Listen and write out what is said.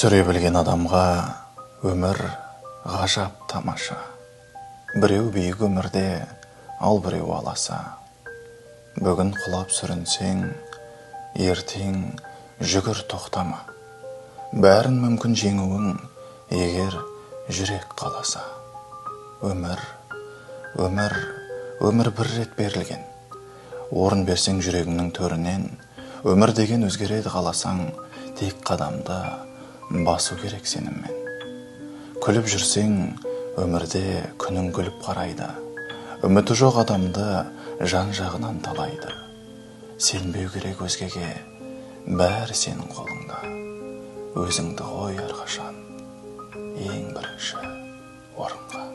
Сүре білген адамға өмір ғажап тамаша. Біреу биік өмірде, ал біреу аласа. Бүгін құлап сүрінсең, ертең жүгір тоқтама. Бәрін мүмкін жеңуің, егер жүрек қаласа. Өмір бір рет берілген. Орын берсең жүрегіңнің төрінен, өмір деген өзгереді қаласаң, тек қадамды басу керек сеніммен. Күліп жүрсең, өмірде күнің күліп қарайды. Үміті жоқ адамды жан жағынан талайды. Сенбеу керек өзгеге, бәрі сенің қолыңда. Өзіңді қой әрқашан ең бірінші орынға.